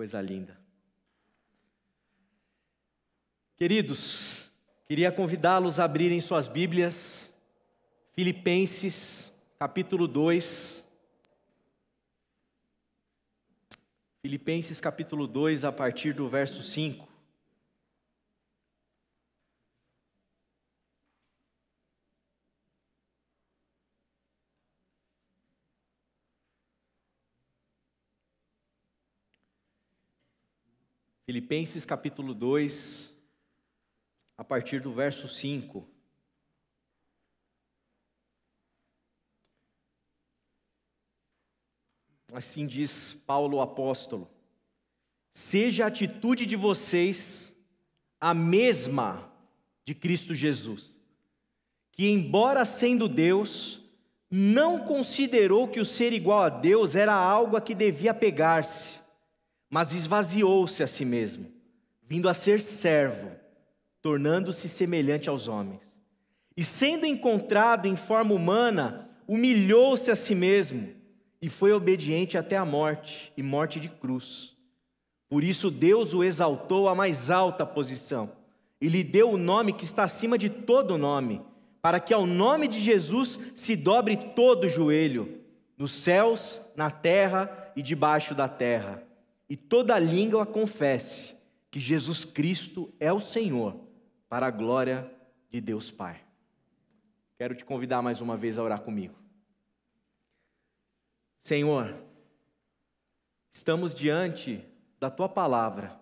Coisa linda. Queridos, queria convidá-los a abrirem suas Bíblias, Filipenses, capítulo 2. Filipenses, capítulo 2, a partir do verso 5. Filipenses, capítulo 2, a partir do verso 5. Assim diz Paulo, o apóstolo: seja a atitude de vocês a mesma de Cristo Jesus, que, embora sendo Deus, não considerou que o ser igual a Deus era algo a que devia apegar-se, mas esvaziou-se a si mesmo, vindo a ser servo, tornando-se semelhante aos homens. E sendo encontrado em forma humana, humilhou-se a si mesmo, e foi obediente até a morte, e morte de cruz. Por isso Deus o exaltou à mais alta posição, e lhe deu o nome que está acima de todo nome, para que ao nome de Jesus se dobre todo o joelho, nos céus, na terra e debaixo da terra, e toda língua confesse que Jesus Cristo é o Senhor, para a glória de Deus Pai. Quero te convidar mais uma vez a orar comigo. Senhor, estamos diante da Tua palavra,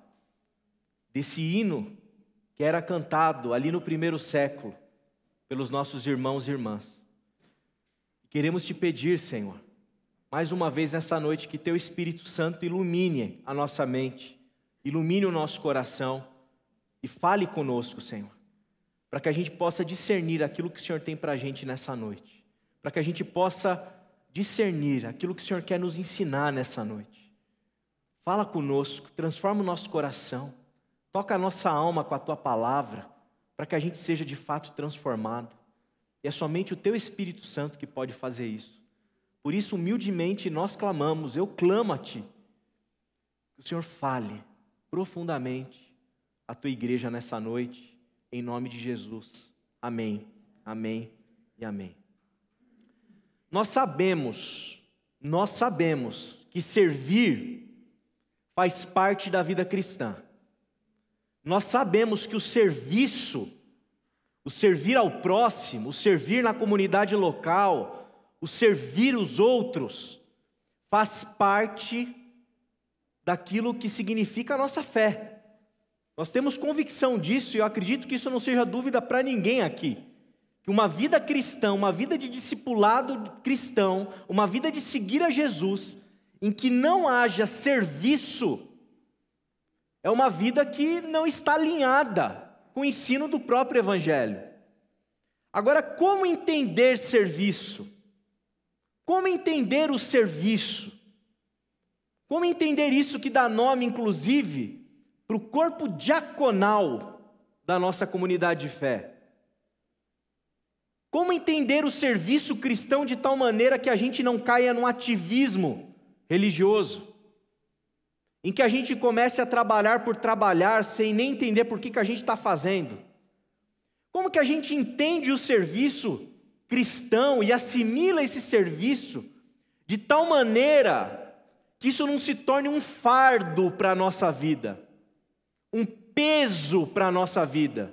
desse hino que era cantado ali no primeiro século, pelos nossos irmãos e irmãs. Queremos te pedir, Senhor, mais uma vez nessa noite, que Teu Espírito Santo ilumine a nossa mente, ilumine o nosso coração e fale conosco, Senhor, para que a gente possa discernir aquilo que o Senhor tem para a gente nessa noite, para que a gente possa discernir aquilo que o Senhor quer nos ensinar nessa noite. Fala conosco, transforma o nosso coração, toca a nossa alma com a Tua palavra, para que a gente seja de fato transformado. E é somente o Teu Espírito Santo que pode fazer isso. Por isso, humildemente, nós clamamos, eu clamo a Ti, que o Senhor fale profundamente a Tua igreja nessa noite, em nome de Jesus. Amém, amém e amém. Nós sabemos que servir faz parte da vida cristã. Nós sabemos que o servir ao próximo, o servir na comunidade local, o servir os outros, faz parte daquilo que significa a nossa fé. Nós temos convicção disso, e eu acredito que isso não seja dúvida para ninguém aqui. Que uma vida cristã, uma vida de discipulado cristão, uma vida de seguir a Jesus, em que não haja serviço, é uma vida que não está alinhada com o ensino do próprio Evangelho. Agora, como entender serviço? Como entender o serviço? Como entender isso que dá nome, inclusive, para o corpo diaconal da nossa comunidade de fé? Como entender o serviço cristão de tal maneira que a gente não caia num ativismo religioso, em que a gente comece a trabalhar por trabalhar sem nem entender por que a gente está fazendo? Como que a gente entende o serviço cristão e assimila esse serviço de tal maneira que isso não se torne um fardo para a nossa vida, um peso para a nossa vida?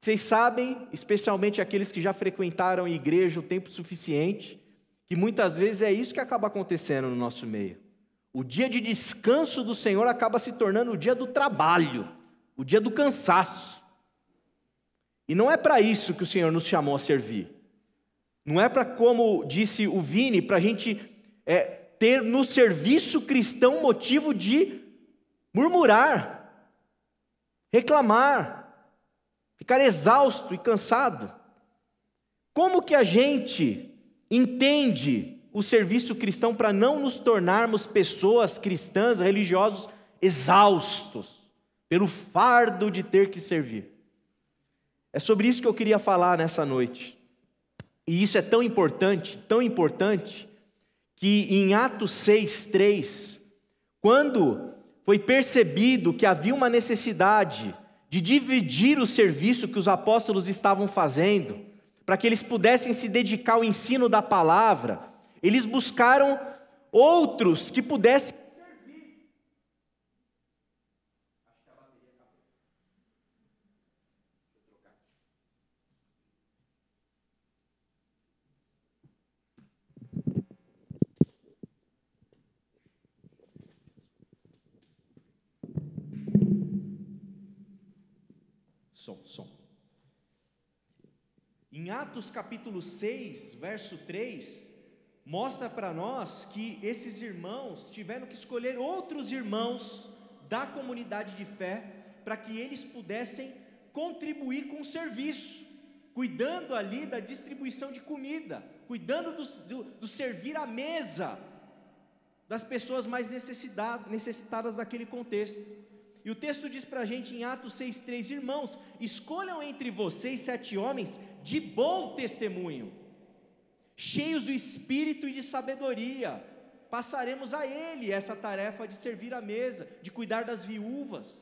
Vocês sabem, especialmente aqueles que já frequentaram a igreja o tempo suficiente, que muitas vezes é isso que acaba acontecendo no nosso meio. O dia de descanso do Senhor acaba se tornando o dia do trabalho, o dia do cansaço. E não é para isso que o Senhor nos chamou a servir. Não é para, como disse o Vini, para a gente ter no serviço cristão motivo de murmurar, reclamar, ficar exausto e cansado. Como que a gente entende o serviço cristão para não nos tornarmos pessoas cristãs, religiosos, exaustos pelo fardo de ter que servir? É sobre isso que eu queria falar nessa noite. E isso é tão importante, que em Atos 6:3, Quando foi percebido que havia uma necessidade de dividir o serviço que os apóstolos estavam fazendo, para que eles pudessem se dedicar ao ensino da palavra, eles buscaram outros que pudessem servir. Som. Em Atos capítulo 6, verso 3, mostra para nós que esses irmãos tiveram que escolher outros irmãos da comunidade de fé, para que eles pudessem contribuir com o serviço, cuidando ali da distribuição de comida, cuidando do servir à mesa das pessoas mais necessitadas daquele contexto. E o texto diz para a gente em Atos 6,3: irmãos, escolham entre vocês 7 homens de bom testemunho, cheios do Espírito e de sabedoria. Passaremos a ele essa tarefa de servir à mesa, de cuidar das viúvas.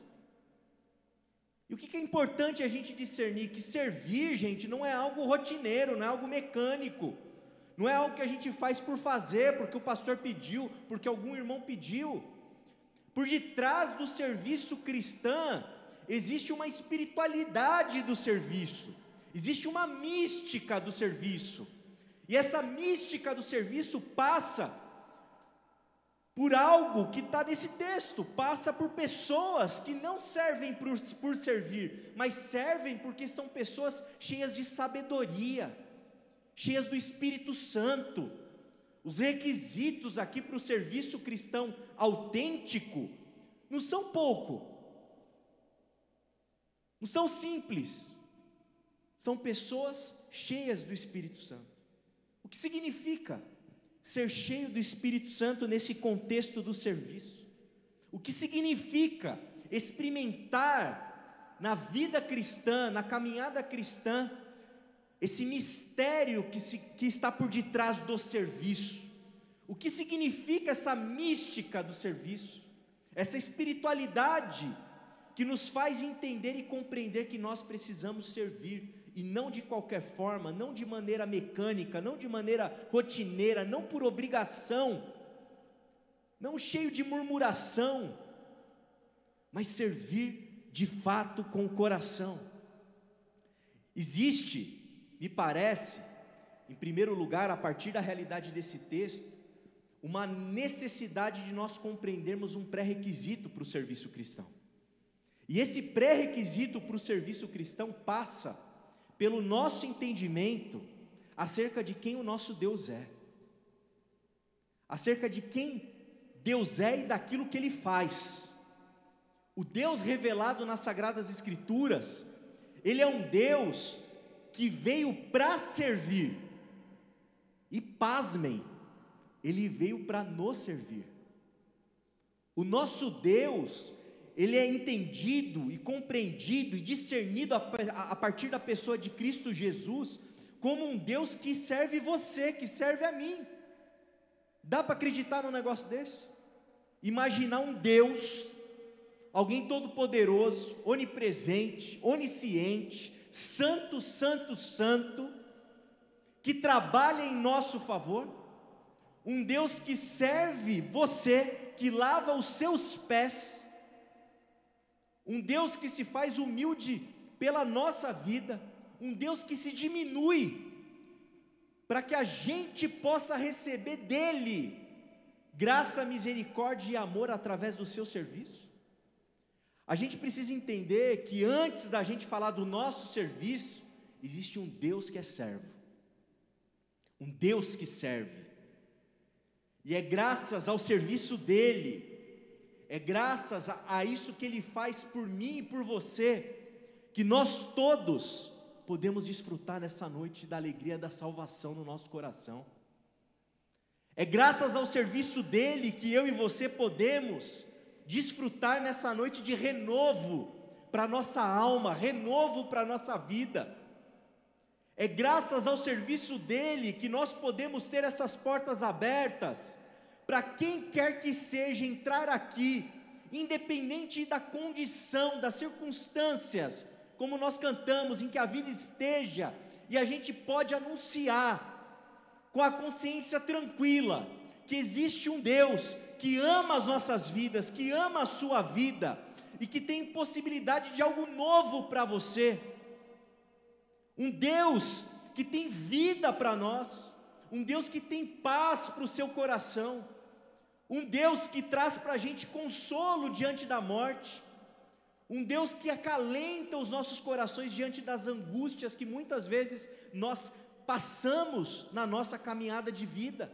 E o que é importante a gente discernir? Que servir, gente, não é algo rotineiro, não é algo mecânico, não é algo que a gente faz por fazer, porque o pastor pediu, porque algum irmão pediu. Por detrás do serviço cristão, existe uma espiritualidade do serviço, existe uma mística do serviço, e essa mística do serviço passa por algo que está nesse texto, passa por pessoas que não servem por servir, mas servem porque são pessoas cheias de sabedoria, cheias do Espírito Santo. Os requisitos aqui para o serviço cristão autêntico não são pouco, não são simples, são pessoas cheias do Espírito Santo. O que significa ser cheio do Espírito Santo nesse contexto do serviço? O que significa experimentar na vida cristã, na caminhada cristã, esse mistério que está por detrás do serviço? O que significa essa mística do serviço? Essa espiritualidade que nos faz entender e compreender que nós precisamos servir, e não de qualquer forma, não de maneira mecânica, não de maneira rotineira, não por obrigação, não cheio de murmuração, mas servir de fato com o coração. Existe, me parece, em primeiro lugar, a partir da realidade desse texto, uma necessidade de nós compreendermos um pré-requisito para o serviço cristão. E esse pré-requisito para o serviço cristão passa pelo nosso entendimento acerca de quem o nosso Deus é, acerca de quem Deus é e daquilo que Ele faz. O Deus revelado nas Sagradas Escrituras, Ele é um Deus que veio para servir, e pasmem, Ele veio para nos servir. O nosso Deus, Ele é entendido e compreendido e discernido a partir da pessoa de Cristo Jesus, como um Deus que serve você, que serve a mim. Dá para acreditar num negócio desse? Imaginar um Deus, alguém todo poderoso, onipresente, onisciente, santo, santo, santo, que trabalha em nosso favor, um Deus que serve você, que lava os seus pés, um Deus que se faz humilde pela nossa vida, um Deus que se diminui, para que a gente possa receber dEle graça, misericórdia e amor através do seu serviço. A gente precisa entender que antes da gente falar do nosso serviço, existe um Deus que é servo, um Deus que serve, e é graças ao serviço dEle, é graças a isso que Ele faz por mim e por você, que nós todos podemos desfrutar nessa noite da alegria da salvação no nosso coração. É graças ao serviço dEle que eu e você podemos desfrutar nessa noite de renovo para a nossa alma, renovo para a nossa vida. É graças ao serviço dEle que nós podemos ter essas portas abertas para quem quer que seja entrar aqui, independente da condição, das circunstâncias, como nós cantamos, em que a vida esteja, e a gente pode anunciar com a consciência tranquila, que existe um Deus que ama as nossas vidas, que ama a sua vida, e que tem possibilidade de algo novo para você, um Deus que tem vida para nós, um Deus que tem paz para o seu coração, um Deus que traz para a gente consolo diante da morte, um Deus que acalenta os nossos corações diante das angústias que muitas vezes nós passamos na nossa caminhada de vida,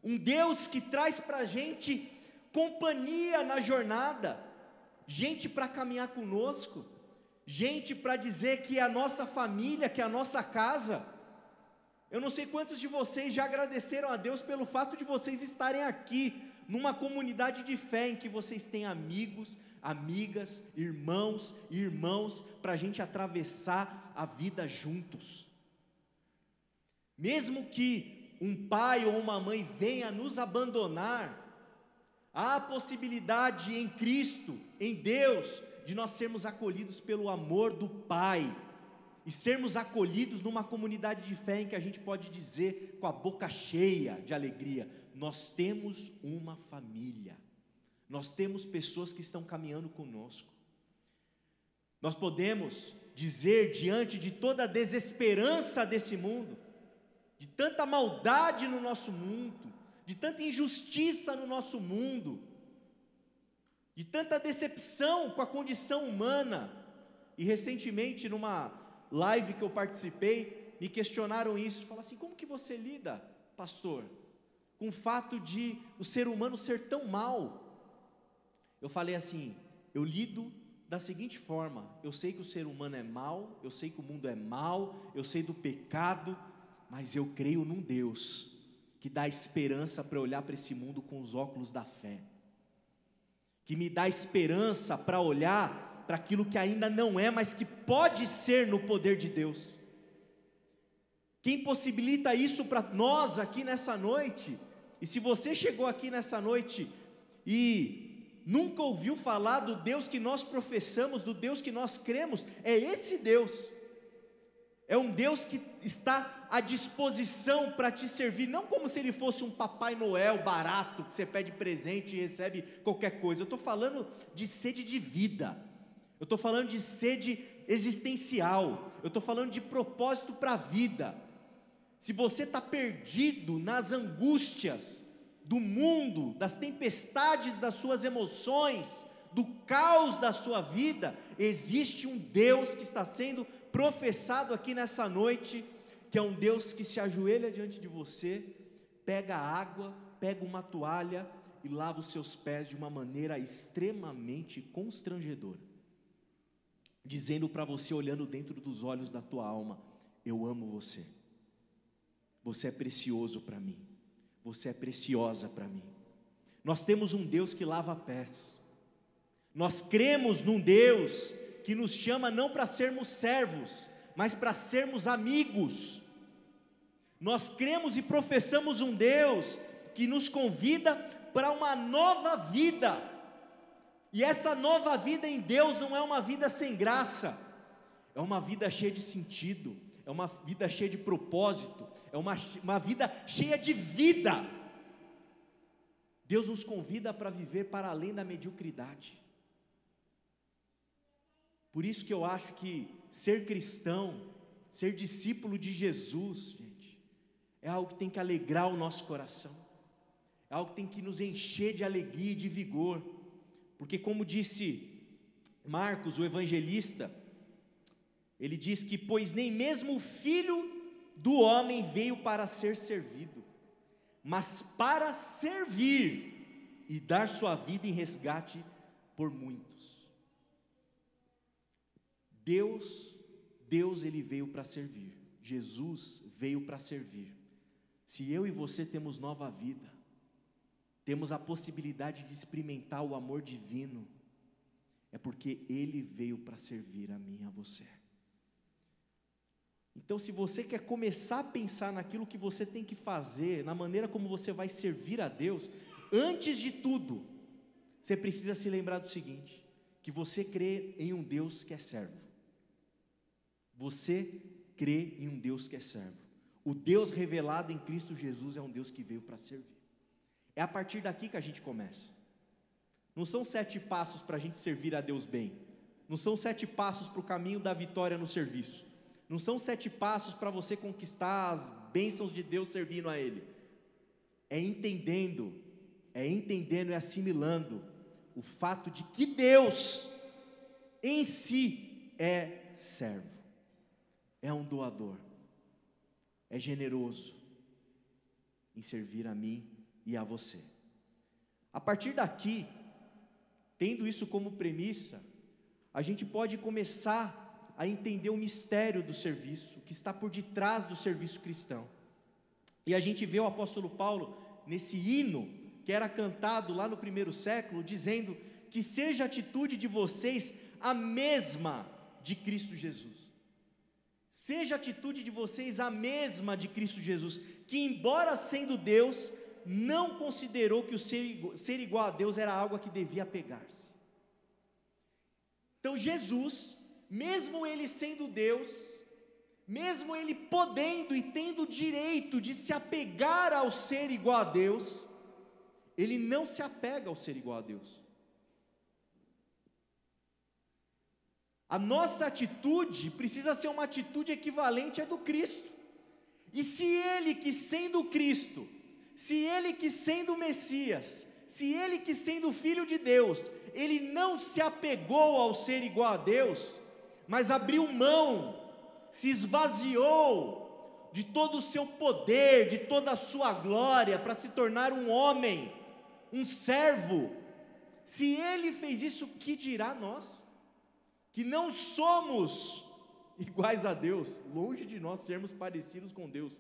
um Deus que traz para a gente companhia na jornada, gente para caminhar conosco, gente para dizer que é a nossa família, que é a nossa casa. Eu não sei quantos de vocês já agradeceram a Deus pelo fato de vocês estarem aqui, numa comunidade de fé, em que vocês têm amigos, amigas, irmãos e irmãos, para a gente atravessar a vida juntos. Mesmo que um pai ou uma mãe venha nos abandonar, há a possibilidade em Cristo, em Deus, de nós sermos acolhidos pelo amor do Pai, e sermos acolhidos numa comunidade de fé em que a gente pode dizer com a boca cheia de alegria: nós temos uma família, nós temos pessoas que estão caminhando conosco. Nós podemos dizer, diante de toda a desesperança desse mundo, de tanta maldade no nosso mundo, de tanta injustiça no nosso mundo, de tanta decepção com a condição humana, e recentemente numa live que eu participei, me questionaram isso, falaram assim: como que você lida, pastor, com o fato de o ser humano ser tão mau? Eu falei assim: eu lido da seguinte forma: eu sei que o ser humano é mau, eu sei que o mundo é mau, eu sei do pecado, mas eu creio num Deus que dá esperança para olhar para esse mundo com os óculos da fé, que me dá esperança para olhar para aquilo que ainda não é, mas que pode ser no poder de Deus. Quem possibilita isso para nós aqui nessa noite, e se você chegou aqui nessa noite e nunca ouviu falar do Deus que nós professamos, do Deus que nós cremos, é esse Deus. É um Deus que está à disposição para te servir, não como se Ele fosse um Papai Noel barato, que você pede presente e recebe qualquer coisa. Eu estou falando de sede de vida, eu estou falando de sede existencial, eu estou falando de propósito para a vida. Se você está perdido nas angústias do mundo, das tempestades das suas emoções, do caos da sua vida, existe um Deus que está sendo professado aqui nessa noite, que é um Deus que se ajoelha diante de você, pega água, pega uma toalha e lava os seus pés de uma maneira extremamente constrangedora, dizendo para você, olhando dentro dos olhos da tua alma: eu amo você, você é precioso para mim, você é preciosa para mim. Nós temos um Deus que lava pés, nós cremos num Deus que nos chama não para sermos servos, mas para sermos amigos. Nós cremos e professamos um Deus que nos convida para uma nova vida, e essa nova vida em Deus não é uma vida sem graça, é uma vida cheia de sentido, é uma vida cheia de propósito, é uma vida cheia de vida. Deus nos convida para viver para além da mediocridade. Por isso que eu acho que ser cristão, ser discípulo de Jesus, gente, é algo que tem que alegrar o nosso coração, é algo que tem que nos encher de alegria e de vigor, porque como disse Marcos, o evangelista, ele diz que: pois nem mesmo o Filho do homem veio para ser servido, mas para servir e dar sua vida em resgate por muitos. Deus ele veio para servir, Jesus veio para servir. Se eu e você temos nova vida, temos a possibilidade de experimentar o amor divino, é porque Ele veio para servir a mim e a você. Então, se você quer começar a pensar naquilo que você tem que fazer, na maneira como você vai servir a Deus, antes de tudo, você precisa se lembrar do seguinte: que você crê em um Deus que é servo. Você crê em um Deus que é servo. O Deus revelado em Cristo Jesus é um Deus que veio para servir. É a partir daqui que a gente começa. Não são 7 passos para a gente servir a Deus bem. Não são 7 passos para o caminho da vitória no serviço. Não são 7 passos para você conquistar as bênçãos de Deus servindo a Ele. É entendendo e assimilando o fato de que Deus em si é servo, é um doador, é generoso em servir a mim e a você. A partir daqui, tendo isso como premissa, a gente pode começar a entender o mistério do serviço, que está por detrás do serviço cristão. E a gente vê o apóstolo Paulo nesse hino, que era cantado lá no primeiro século, dizendo que seja a atitude de vocês a mesma de Cristo Jesus. Seja a atitude de vocês a mesma de Cristo Jesus, que embora sendo Deus, não considerou que o ser igual a Deus era algo a que devia apegar-se. Então Jesus, mesmo Ele sendo Deus, mesmo Ele podendo e tendo o direito de se apegar ao ser igual a Deus, Ele não se apega ao ser igual a Deus. A nossa atitude precisa ser uma atitude equivalente à do Cristo. E se Ele que sendo Cristo, se Ele que sendo Messias, se Ele que sendo Filho de Deus, Ele não se apegou ao ser igual a Deus, mas abriu mão, se esvaziou de todo o seu poder, de toda a sua glória, para se tornar um homem, um servo. Se Ele fez isso, que dirá nós? Que não somos iguais a Deus, longe de nós sermos parecidos com Deus.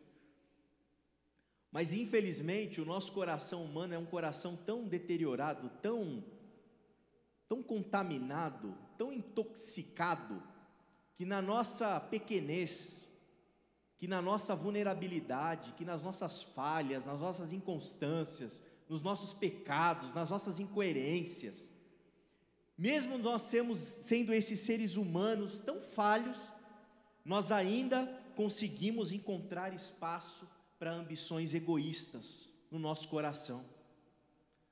Mas infelizmente o nosso coração humano é um coração tão deteriorado, tão contaminado, tão intoxicado, que na nossa pequenez, que na nossa vulnerabilidade, que nas nossas falhas, nas nossas inconstâncias, nos nossos pecados, nas nossas incoerências, mesmo nós sendo esses seres humanos tão falhos, nós ainda conseguimos encontrar espaço para ambições egoístas no nosso coração.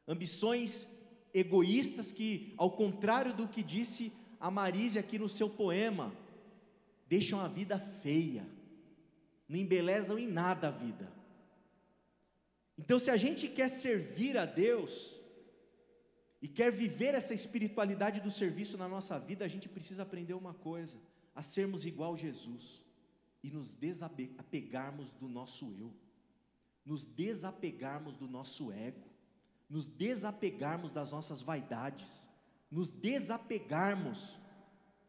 Ambições egoístas que, ao contrário do que disse a Marise aqui no seu poema, deixam a vida feia, não embelezam em nada a vida. Então, se a gente quer servir a Deus e quer viver essa espiritualidade do serviço na nossa vida, a gente precisa aprender uma coisa: a sermos igual a Jesus e nos desapegarmos do nosso eu, nos desapegarmos do nosso ego, nos desapegarmos das nossas vaidades, nos desapegarmos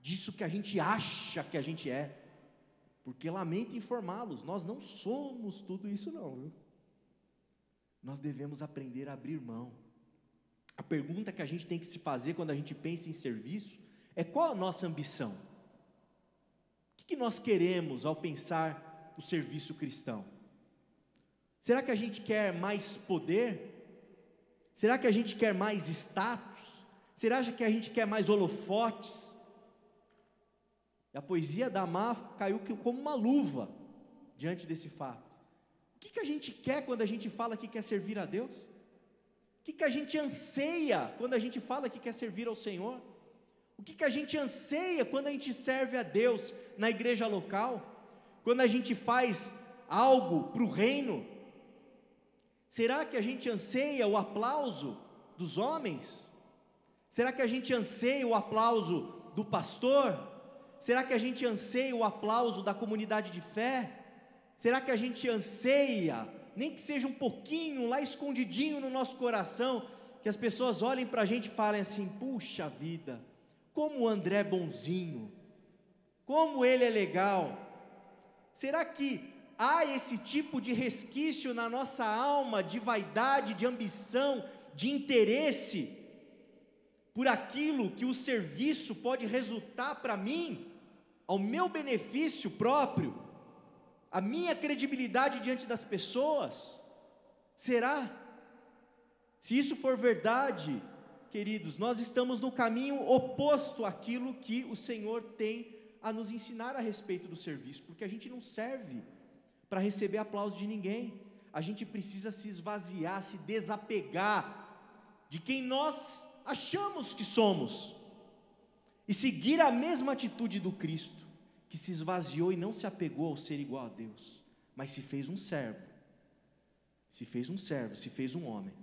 disso que a gente acha que a gente é, porque lamento informá-los, nós não somos tudo isso não, viu? Nós devemos aprender a abrir mão. A pergunta que a gente tem que se fazer quando a gente pensa em serviço é: qual a nossa ambição? O que nós queremos ao pensar o serviço cristão? Será que a gente quer mais poder? Será que a gente quer mais status? Será que a gente quer mais holofotes? E a poesia da Má caiu como uma luva diante desse fato. O que a gente quer quando a gente fala que quer servir a Deus? O que a gente anseia quando a gente fala que quer servir ao Senhor? O que a gente anseia quando a gente serve a Deus na igreja local? Quando a gente faz algo para o reino? Será que a gente anseia o aplauso dos homens? Será que a gente anseia o aplauso do pastor? Será que a gente anseia o aplauso da comunidade de fé? Será que a gente anseia, nem que seja um pouquinho, lá escondidinho no nosso coração, que as pessoas olhem para a gente e falem assim: puxa vida, como o André é bonzinho, como ele é legal? Será que há esse tipo de resquício na nossa alma, de vaidade, de ambição, de interesse, por aquilo que o serviço pode resultar para mim, ao meu benefício próprio? a minha credibilidade diante das pessoas? Será? Se isso for verdade, queridos, nós estamos no caminho oposto àquilo que o Senhor tem a nos ensinar a respeito do serviço, porque a gente não serve para receber aplauso de ninguém, a gente precisa se esvaziar, se desapegar de quem nós achamos que somos, e seguir a mesma atitude do Cristo, que se esvaziou e não se apegou ao ser igual a Deus, mas se fez um servo, se fez um homem.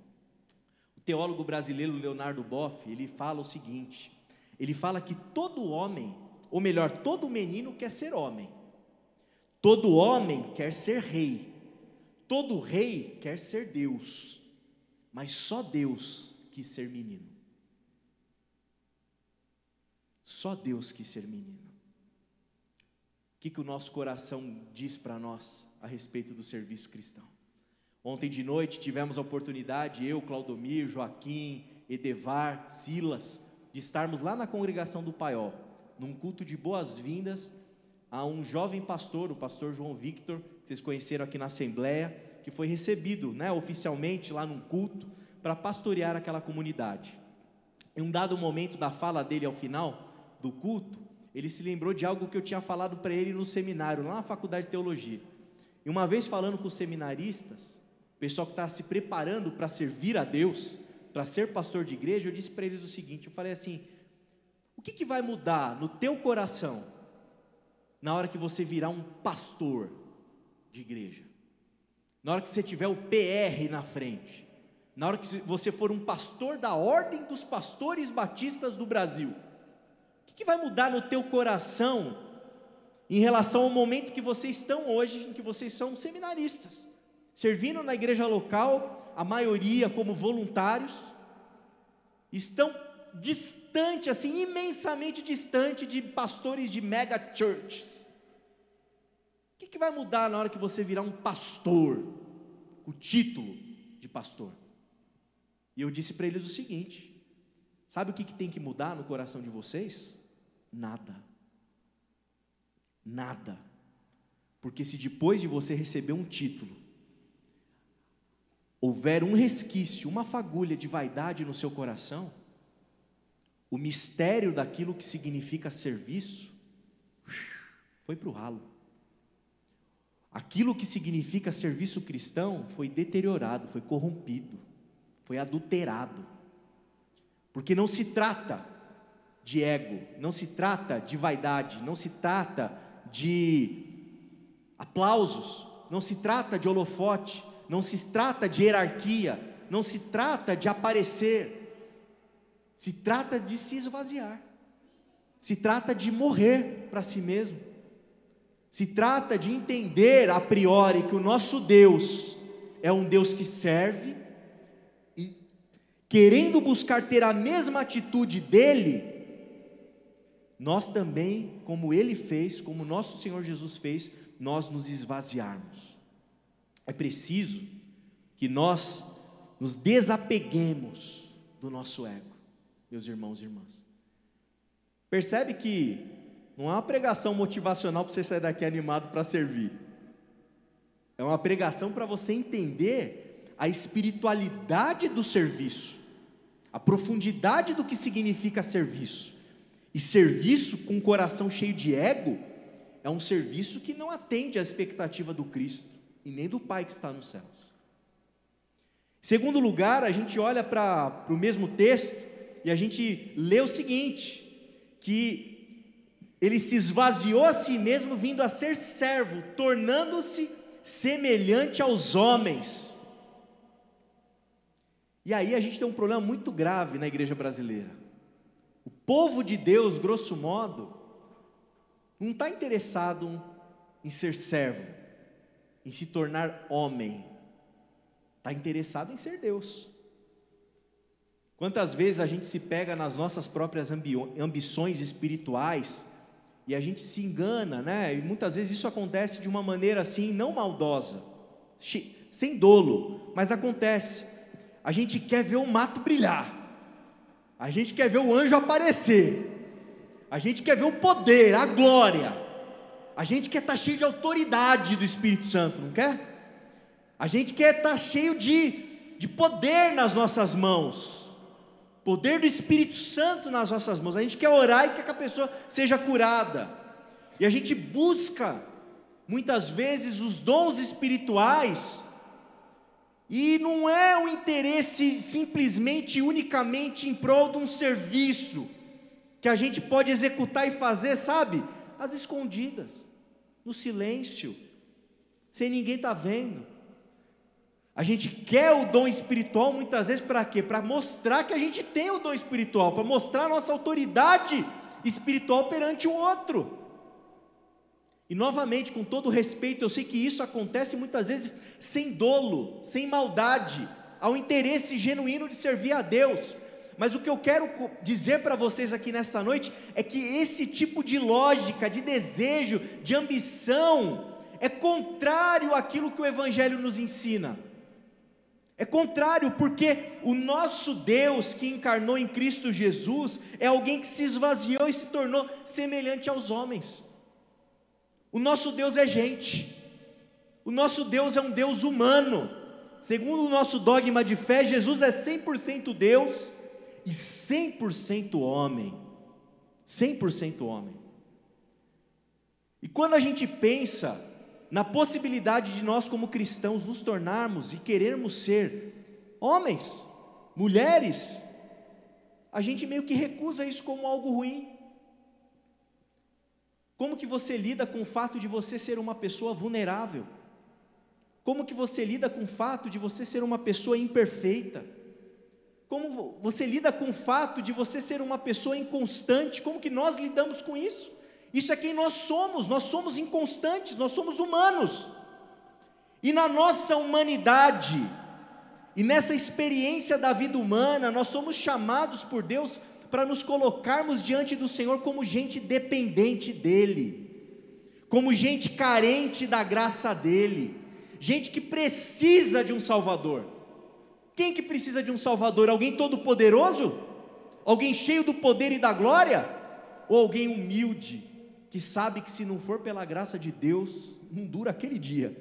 O teólogo brasileiro Leonardo Boff, ele fala o seguinte, ele fala que todo homem, ou melhor, todo menino quer ser homem, todo homem quer ser rei, todo rei quer ser Deus, mas só Deus quis ser menino. Só Deus quis ser menino. O que o nosso coração diz para nós a respeito do serviço cristão? Ontem de noite tivemos a oportunidade, eu, Claudomir, Joaquim, Edevar, Silas, de estarmos lá na congregação do Paiol, num culto de boas-vindas a um jovem pastor, o pastor João Victor, que vocês conheceram aqui na Assembleia, que foi recebido, oficialmente lá num culto, para pastorear aquela comunidade. Em um dado momento da fala dele ao final do culto, ele se lembrou de algo que eu tinha falado para ele no seminário, lá na faculdade de teologia. E uma vez falando com os seminaristas, o pessoal que está se preparando para servir a Deus, para ser pastor de igreja, eu disse para eles o seguinte, eu falei assim, o que vai mudar no teu coração, na hora que você virar um pastor de igreja? Na hora que você tiver o PR na frente, na hora que você for um pastor da Ordem dos Pastores Batistas do Brasil, o que vai mudar no teu coração em relação ao momento que vocês estão hoje, em que vocês são seminaristas, servindo na igreja local, a maioria como voluntários, estão distante, assim, imensamente distante de pastores de mega churches. O que vai mudar na hora que você virar um pastor, o título de pastor? E eu disse para eles o seguinte, sabe o que tem que mudar no coração de vocês? Nada. Nada. Porque se depois de você receber um título, houver um resquício, uma fagulha de vaidade no seu coração, o mistério daquilo que significa serviço, foi para o ralo. Aquilo que significa serviço cristão foi deteriorado, foi corrompido, foi adulterado. Porque não se trata de ego, não se trata de vaidade, não se trata de aplausos, não se trata de holofote, não se trata de hierarquia, não se trata de aparecer, se trata de se esvaziar, se trata de morrer para si mesmo, se trata de entender a priori que o nosso Deus é um Deus que serve, e querendo buscar ter a mesma atitude dele, nós também, como Ele fez, como nosso Senhor Jesus fez, nós nos esvaziarmos. É preciso que nós nos desapeguemos do nosso ego, meus irmãos e irmãs. Percebe que não é uma pregação motivacional para você sair daqui animado para servir. É uma pregação para você entender a espiritualidade do serviço, a profundidade do que significa serviço. E serviço com o coração cheio de ego é um serviço que não atende à expectativa do Cristo e nem do Pai que está nos céus. Em segundo lugar, a gente olha para o mesmo texto e a gente lê o seguinte, que ele se esvaziou a si mesmo, vindo a ser servo, tornando-se semelhante aos homens. E aí a gente tem um problema muito grave na igreja brasileira. O povo de Deus, grosso modo, não está interessado em ser servo, em se tornar homem, está interessado em ser Deus. Quantas vezes a gente se pega nas nossas próprias ambições espirituais e a gente se engana, E muitas vezes isso acontece de uma maneira assim, não maldosa, sem dolo, mas acontece. A gente quer ver o mato brilhar, a gente quer ver o anjo aparecer, a gente quer ver o poder, a glória, A gente quer estar cheio de autoridade do Espírito Santo, não quer? A gente quer estar cheio de poder nas nossas mãos, poder do Espírito Santo nas nossas mãos. A gente quer orar e quer que a pessoa seja curada, e a gente busca, muitas vezes, os dons espirituais, e não é um interesse simplesmente e unicamente em prol de um serviço, que a gente pode executar e fazer, sabe, às escondidas, no silêncio, sem ninguém estar vendo. A gente quer o dom espiritual muitas vezes para quê? Para mostrar que a gente tem o dom espiritual, para mostrar a nossa autoridade espiritual perante o outro. E novamente, com todo respeito, eu sei que isso acontece muitas vezes sem dolo, sem maldade, ao interesse genuíno de servir a Deus. Mas o que eu quero dizer para vocês aqui nessa noite é que esse tipo de lógica, de desejo, de ambição, é contrário àquilo que o Evangelho nos ensina. É contrário, porque o nosso Deus que encarnou em Cristo Jesus é alguém que se esvaziou e se tornou semelhante aos homens. O nosso Deus é gente, o nosso Deus é um Deus humano. Segundo o nosso dogma de fé, Jesus é 100% Deus e 100% homem. 100% homem. E quando a gente pensa na possibilidade de nós como cristãos nos tornarmos e querermos ser homens, mulheres, a gente meio que recusa isso como algo ruim. Como que você lida com o fato de você ser uma pessoa vulnerável? Como que você lida com o fato de você ser uma pessoa imperfeita? Como você lida com o fato de você ser uma pessoa inconstante? Como que nós lidamos com isso? Isso é quem nós somos inconstantes, nós somos humanos. E na nossa humanidade, e nessa experiência da vida humana, nós somos chamados por Deus para nos colocarmos diante do Senhor como gente dependente dEle, como gente carente da graça dEle, gente que precisa de um Salvador. Quem que precisa de um Salvador? Alguém todo poderoso? Alguém cheio do poder e da glória? Ou alguém humilde, que sabe que se não for pela graça de Deus, não dura aquele dia?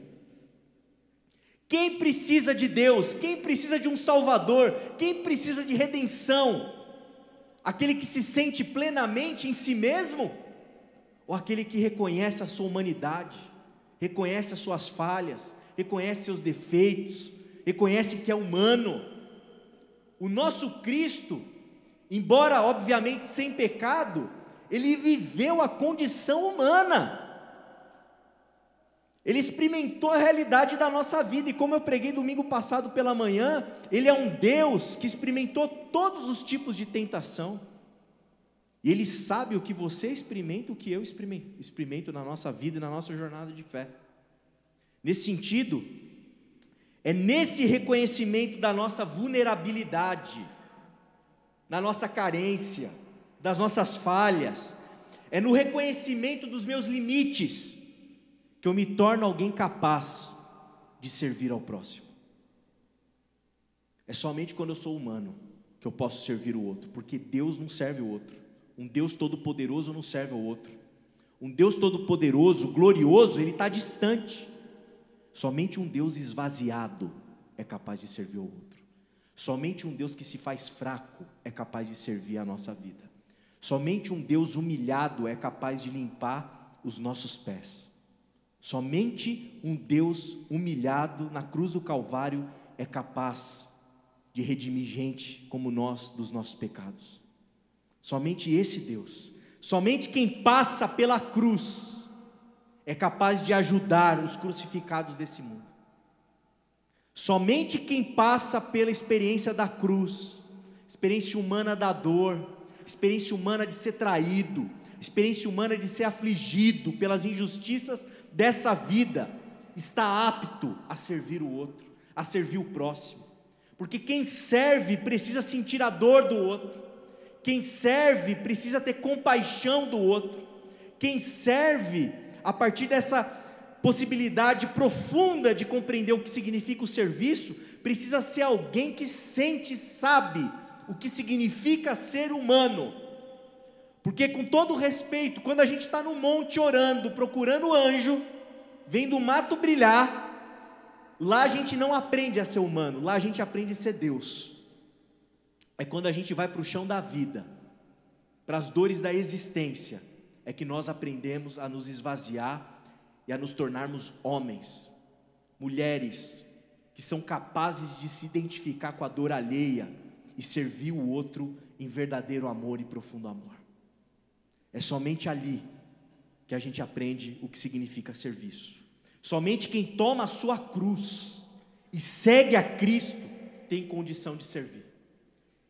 Quem precisa de Deus? Quem precisa de um Salvador? Quem precisa de redenção? Aquele que se sente plenamente em si mesmo? Ou aquele que reconhece a sua humanidade, reconhece as suas falhas, reconhece seus defeitos, reconhece que é humano? O nosso Cristo, embora obviamente sem pecado, Ele viveu a condição humana, Ele experimentou a realidade da nossa vida, e como eu preguei domingo passado pela manhã, Ele é um Deus que experimentou todos os tipos de tentação, e Ele sabe o que você experimenta, o que eu experimento na nossa vida e na nossa jornada de fé. Nesse sentido, é nesse reconhecimento da nossa vulnerabilidade, da nossa carência, das nossas falhas, é no reconhecimento dos meus limites, que eu me torno alguém capaz de servir ao próximo. É somente quando eu sou humano que eu posso servir o outro, porque Deus não serve o outro. Um Deus todo-poderoso não serve ao outro. Um Deus todo-poderoso, glorioso, Ele está distante. Somente um Deus esvaziado é capaz de servir ao outro. Somente um Deus que se faz fraco é capaz de servir a nossa vida. Somente um Deus humilhado é capaz de limpar os nossos pés. Somente um Deus humilhado na cruz do Calvário é capaz de redimir gente como nós dos nossos pecados. Somente esse Deus, somente quem passa pela cruz é capaz de ajudar os crucificados desse mundo. Somente quem passa pela experiência da cruz, experiência humana da dor, experiência humana de ser traído, experiência humana de ser afligido pelas injustiças dessa vida, está apto a servir o outro, a servir o próximo, porque quem serve precisa sentir a dor do outro, quem serve precisa ter compaixão do outro, quem serve, a partir dessa possibilidade profunda de compreender o que significa o serviço, precisa ser alguém que sente e sabe o que significa ser humano, Porque, com todo respeito, quando a gente está no monte orando, procurando anjo, vendo o mato brilhar, lá a gente não aprende a ser humano, lá a gente aprende a ser Deus. É quando a gente vai para o chão da vida, para as dores da existência, é que nós aprendemos a nos esvaziar e a nos tornarmos homens, mulheres, que são capazes de se identificar com a dor alheia e servir o outro em verdadeiro amor e profundo amor. É somente ali que a gente aprende o que significa serviço. Somente quem toma a sua cruz e segue a Cristo tem condição de servir.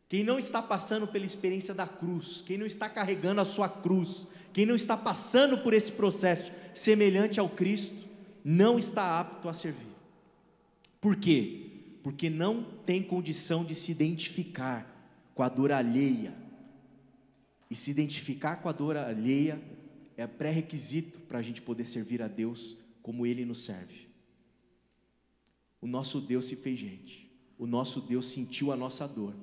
Quem não está passando pela experiência da cruz, quem não está carregando a sua cruz, quem não está passando por esse processo semelhante ao Cristo, não está apto a servir. Por quê? Porque não tem condição de se identificar com a dor alheia. E se identificar com a dor alheia é pré-requisito para a gente poder servir a Deus como Ele nos serve. O nosso Deus se fez gente, o nosso Deus sentiu a nossa dor,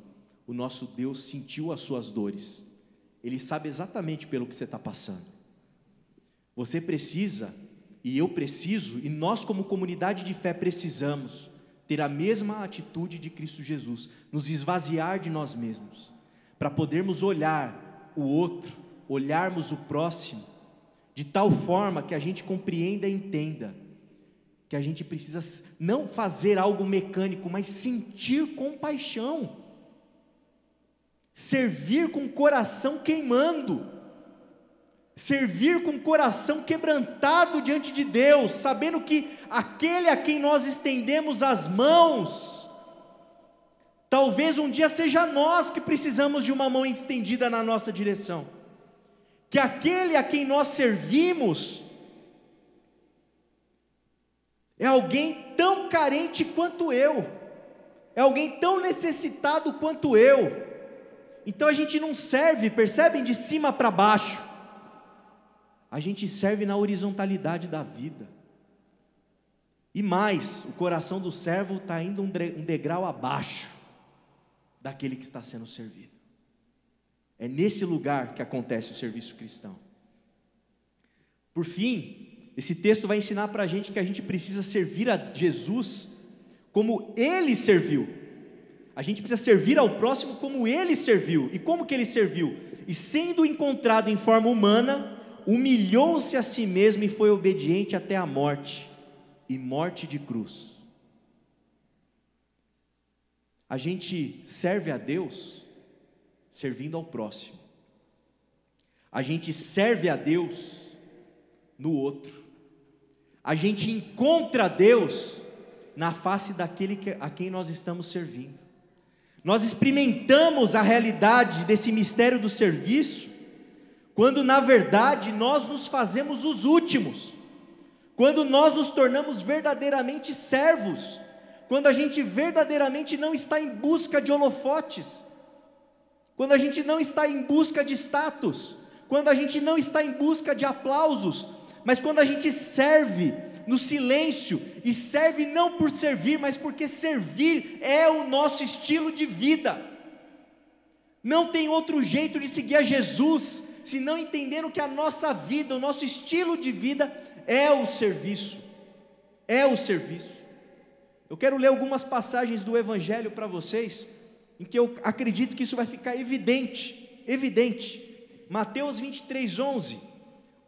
o nosso Deus sentiu as suas dores, Ele sabe exatamente pelo que você está passando. Você precisa, e eu preciso, e nós como comunidade de fé precisamos ter a mesma atitude de Cristo Jesus, nos esvaziar de nós mesmos, para podermos olhar o outro, olharmos o próximo, de tal forma que a gente compreenda e entenda, que a gente precisa não fazer algo mecânico, mas sentir compaixão, servir com o coração queimando, servir com o coração quebrantado diante de Deus, sabendo que aquele a quem nós estendemos as mãos, talvez um dia seja nós que precisamos de uma mão estendida na nossa direção, que aquele a quem nós servimos é alguém tão carente quanto eu, é alguém tão necessitado quanto eu. Então a gente não serve, percebem, de cima para baixo, a gente serve na horizontalidade da vida. E mais, o coração do servo está indo um degrau abaixo daquele que está sendo servido. É nesse lugar que acontece o serviço cristão. Por fim, esse texto vai ensinar para a gente que a gente precisa servir a Jesus como Ele serviu. A gente precisa servir ao próximo como Ele serviu. E como que Ele serviu? E sendo encontrado em forma humana, humilhou-se a si mesmo e foi obediente até a morte, e morte de cruz. A gente serve a Deus servindo ao próximo. A gente serve a Deus no outro. A gente encontra Deus na face daquele a quem nós estamos servindo. Nós experimentamos a realidade desse mistério do serviço quando na verdade nós nos fazemos os últimos, quando nós nos tornamos verdadeiramente servos, quando a gente verdadeiramente não está em busca de holofotes, quando a gente não está em busca de status, quando a gente não está em busca de aplausos, mas quando a gente serve no silêncio, e serve não por servir, mas porque servir é o nosso estilo de vida. Não tem outro jeito de seguir a Jesus, senão entendendo que a nossa vida, o nosso estilo de vida é o serviço, é o serviço. Eu quero ler algumas passagens do Evangelho para vocês, em que eu acredito que isso vai ficar evidente. Mateus 23:11,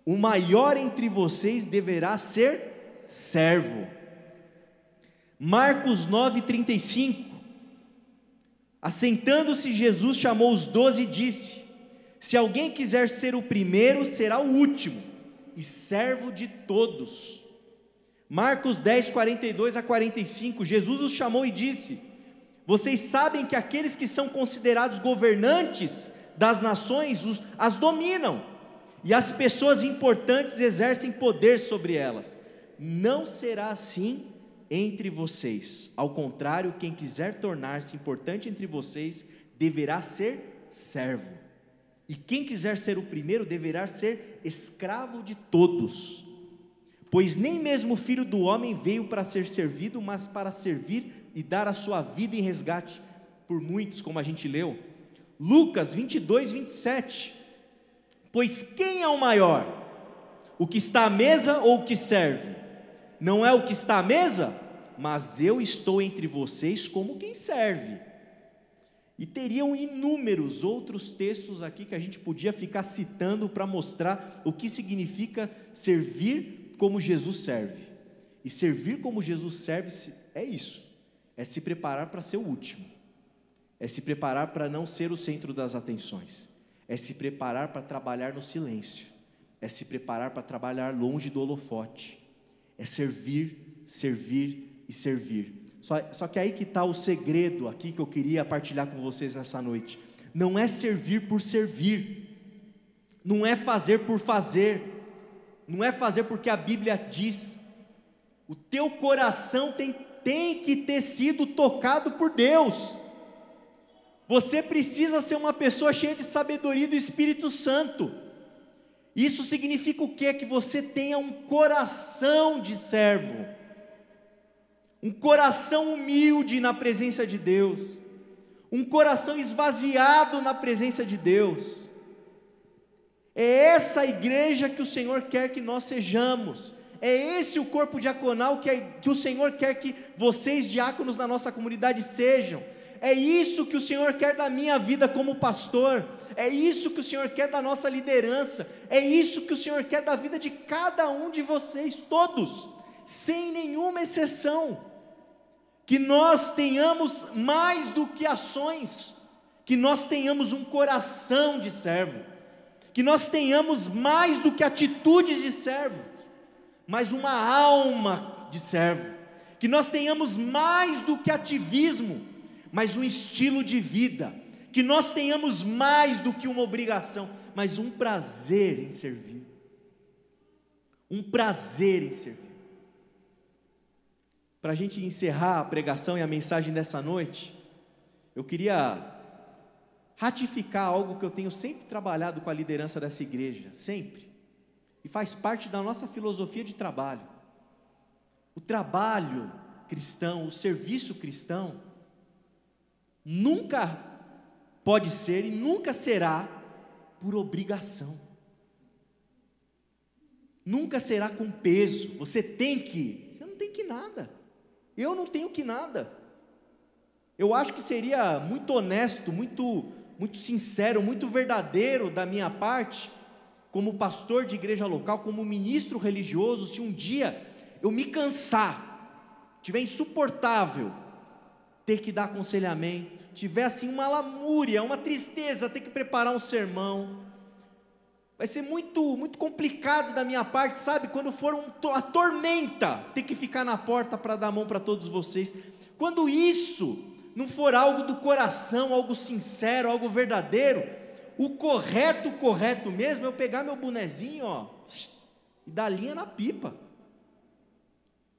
o maior entre vocês deverá ser servo. Marcos 9:35, assentando-se Jesus chamou os 12 e disse: se alguém quiser ser o primeiro, será o último, e servo de todos. Marcos 10:42-45, Jesus os chamou e disse: vocês sabem que aqueles que são considerados governantes das nações as dominam, e as pessoas importantes exercem poder sobre elas. Não será assim entre vocês. Ao contrário, quem quiser tornar-se importante entre vocês deverá ser servo, e quem quiser ser o primeiro deverá ser escravo de todos. Pois nem mesmo o Filho do Homem veio para ser servido, mas para servir e dar a sua vida em resgate por muitos, como a gente leu. Lucas 22:27, Pois quem é o maior? O que está à mesa ou o que serve? Não é o que está à mesa? Mas eu estou entre vocês como quem serve. E teriam inúmeros outros textos aqui que a gente podia ficar citando para mostrar o que significa servir como Jesus serve. E servir como Jesus serve é isso, é se preparar para ser o último, é se preparar para não ser o centro das atenções, é se preparar para trabalhar no silêncio, é se preparar para trabalhar longe do holofote, é servir, servir e servir. Só que aí que está o segredo aqui que eu queria partilhar com vocês nessa noite. Não é servir por servir, não é fazer por fazer, não é fazer porque a Bíblia diz. O teu coração tem que ter sido tocado por Deus. Você precisa ser uma pessoa cheia de sabedoria do Espírito Santo. Isso significa o quê? Que você tenha um coração de servo, um coração humilde na presença de Deus, um coração esvaziado na presença de Deus. É essa a igreja que o Senhor quer que nós sejamos, é esse o corpo diaconal que o Senhor quer que vocês, diáconos da nossa comunidade, sejam. É isso que o Senhor quer da minha vida como pastor, é isso que o Senhor quer da nossa liderança, é isso que o Senhor quer da vida de cada um de vocês, todos, sem nenhuma exceção. Que nós tenhamos mais do que ações, que nós tenhamos um coração de servo, que nós tenhamos mais do que atitudes de servo, mas uma alma de servo, que nós tenhamos mais do que ativismo, mas um estilo de vida, que nós tenhamos mais do que uma obrigação, mas um prazer em servir, um prazer em servir. Para a gente encerrar a pregação e a mensagem dessa noite, eu queria ratificar algo que eu tenho sempre trabalhado com a liderança dessa igreja, sempre, e faz parte da nossa filosofia de trabalho. O trabalho cristão, o serviço cristão, nunca pode ser e nunca será por obrigação, nunca será com peso. Você não tem que nada, eu não tenho que nada. Eu acho que seria muito honesto, muito sincero, muito verdadeiro da minha parte, como pastor de igreja local, como ministro religioso, se um dia eu me cansar, tiver insuportável, ter que dar aconselhamento, tiver assim uma lamúria, uma tristeza, ter que preparar um sermão, vai ser muito complicado da minha parte, sabe, quando for a tormenta, ter que ficar na porta para dar a mão para todos vocês. Quando isso não for algo do coração, algo sincero, algo verdadeiro, o correto mesmo é eu pegar meu bonezinho, ó, e dar linha na pipa.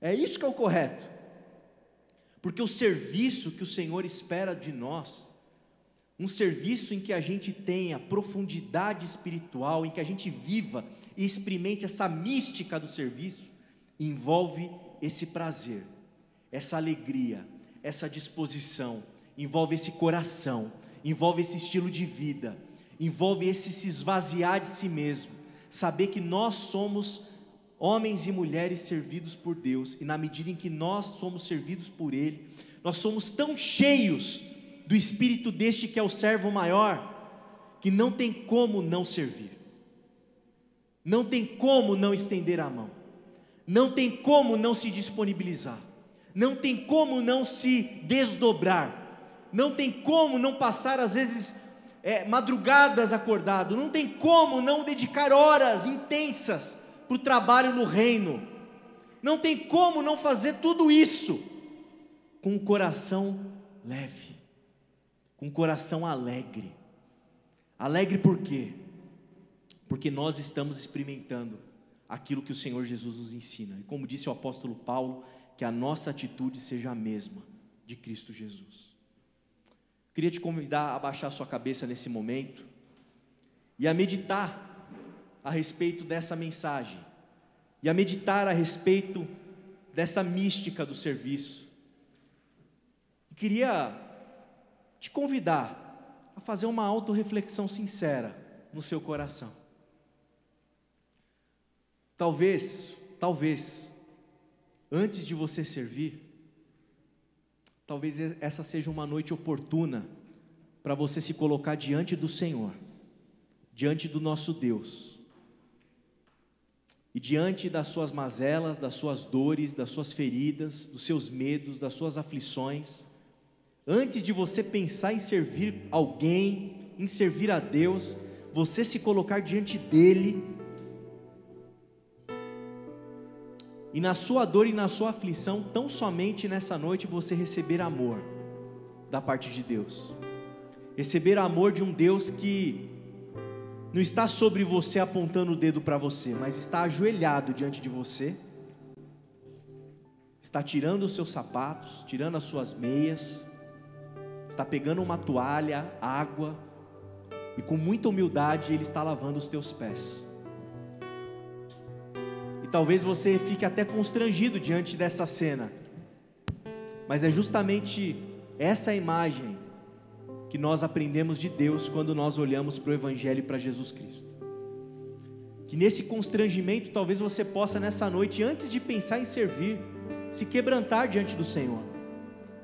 É isso que é o correto, porque o serviço que o Senhor espera de nós, um serviço em que a gente tenha profundidade espiritual, em que a gente viva e experimente essa mística do serviço, envolve esse prazer, essa alegria, essa disposição, envolve esse coração, envolve esse estilo de vida, envolve esse se esvaziar de si mesmo, saber que nós somos homens e mulheres servidos por Deus, e na medida em que nós somos servidos por Ele, nós somos tão cheios do espírito deste que é o servo maior, que não tem como não servir, não tem como não estender a mão, não tem como não se disponibilizar, não tem como não se desdobrar, não tem como não passar às vezes madrugadas acordado, não tem como não dedicar horas intensas para o trabalho no reino, não tem como não fazer tudo isso com um coração leve, com um coração alegre. Alegre por quê? Porque nós estamos experimentando aquilo que o Senhor Jesus nos ensina, e como disse o apóstolo Paulo, que a nossa atitude seja a mesma de Cristo Jesus. Queria te convidar a baixar sua cabeça nesse momento e a meditar a respeito dessa mensagem, e a meditar a respeito dessa mística do serviço. Queria te convidar a fazer uma autorreflexão sincera no seu coração. Talvez, antes de você servir, talvez essa seja uma noite oportuna para você se colocar diante do Senhor, diante do nosso Deus, e diante das suas mazelas, das suas dores, das suas feridas, dos seus medos, das suas aflições. Antes de você pensar em servir alguém, em servir a Deus, você se colocar diante dEle, e na sua dor e na sua aflição, tão somente nessa noite você receber amor da parte de Deus, receber amor de um Deus que não está sobre você apontando o dedo para você, mas está ajoelhado diante de você, está tirando os seus sapatos, tirando as suas meias, está pegando uma toalha, água, e com muita humildade Ele está lavando os teus pés. E talvez você fique até constrangido diante dessa cena, mas é justamente essa imagem que nós aprendemos de Deus quando nós olhamos para o Evangelho e para Jesus Cristo. Que nesse constrangimento talvez você possa nessa noite, antes de pensar em servir, se quebrantar diante do Senhor,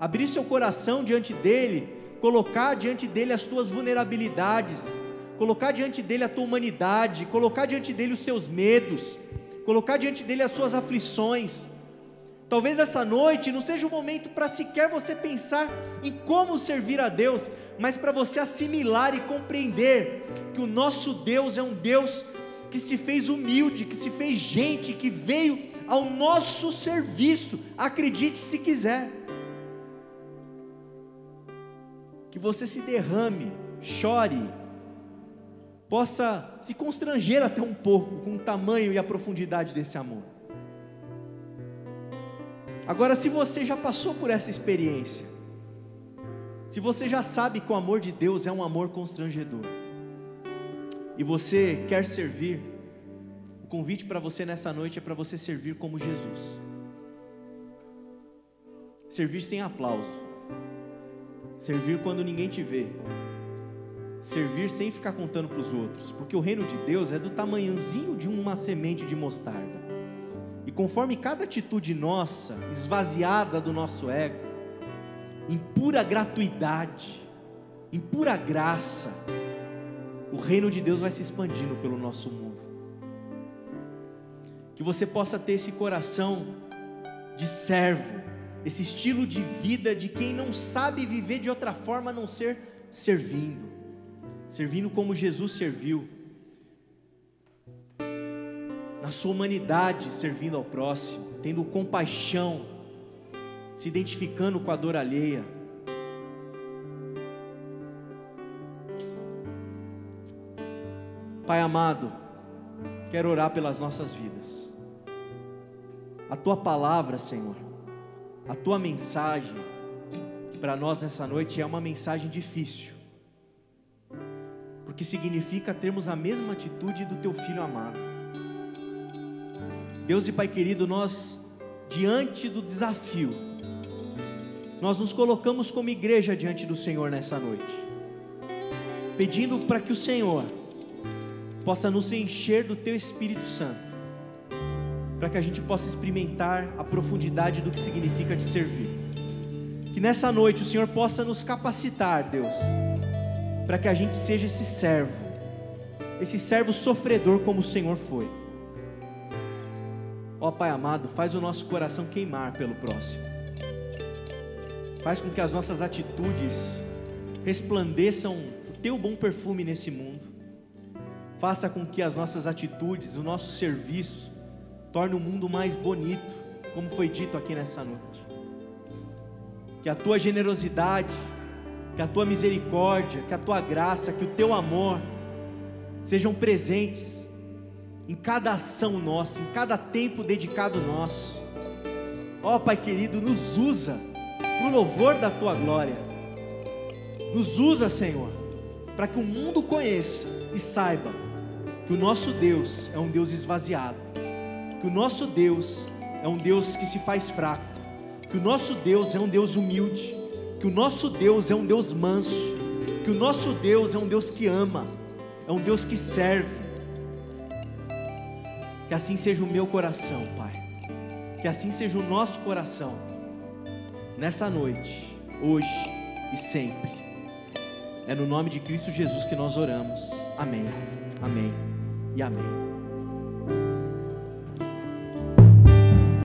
abrir seu coração diante dEle, colocar diante dEle as tuas vulnerabilidades, colocar diante dEle a tua humanidade, colocar diante dEle os seus medos, colocar diante dEle as suas aflições. Talvez essa noite não seja o momento para sequer você pensar em como servir a Deus, mas para você assimilar e compreender que o nosso Deus é um Deus que se fez humilde, que se fez gente, que veio ao nosso serviço. Acredite se quiser. Que você se derrame, chore, possa se constranger até um pouco com o tamanho e a profundidade desse amor. Agora, se você já passou por essa experiência, se você já sabe que o amor de Deus é um amor constrangedor, e você quer servir, o convite para você nessa noite é para você servir como Jesus. Servir sem aplauso, servir quando ninguém te vê, servir sem ficar contando para os outros, porque o reino de Deus é do tamanhozinho de uma semente de mostarda. E conforme cada atitude nossa, esvaziada do nosso ego, em pura gratuidade, em pura graça, o reino de Deus vai se expandindo pelo nosso mundo. Que você possa ter esse coração de servo, esse estilo de vida de quem não sabe viver de outra forma a não ser servindo, servindo como Jesus serviu, na sua humanidade, servindo ao próximo, tendo compaixão, se identificando com a dor alheia. Pai amado, quero orar pelas nossas vidas. A Tua palavra, Senhor, a Tua mensagem para nós nessa noite é uma mensagem difícil, porque significa termos a mesma atitude do Teu Filho amado. Deus e Pai querido, nós, diante do desafio, nós nos colocamos como igreja diante do Senhor nessa noite, pedindo para que o Senhor possa nos encher do Teu Espírito Santo, para que a gente possa experimentar a profundidade do que significa de servir. Que nessa noite o Senhor possa nos capacitar, Deus, para que a gente seja esse servo sofredor como o Senhor foi. Ó Pai amado, faz o nosso coração queimar pelo próximo, faz com que as nossas atitudes resplandeçam o Teu bom perfume nesse mundo, faça com que as nossas atitudes, o nosso serviço, torne o mundo mais bonito, como foi dito aqui nessa noite. Que a Tua generosidade, que a Tua misericórdia, que a Tua graça, que o Teu amor sejam presentes em cada ação nossa, em cada tempo dedicado nosso. Ó Pai querido, nos usa para o louvor da Tua glória, nos usa, Senhor, para que o mundo conheça e saiba que o nosso Deus é um Deus esvaziado, que o nosso Deus é um Deus que se faz fraco, que o nosso Deus é um Deus humilde, que o nosso Deus é um Deus manso, que o nosso Deus é um Deus que ama, é um Deus que serve. Que assim seja o meu coração, Pai. Que assim seja o nosso coração, nessa noite, hoje e sempre. É no nome de Cristo Jesus que nós oramos. Amém, amém e amém.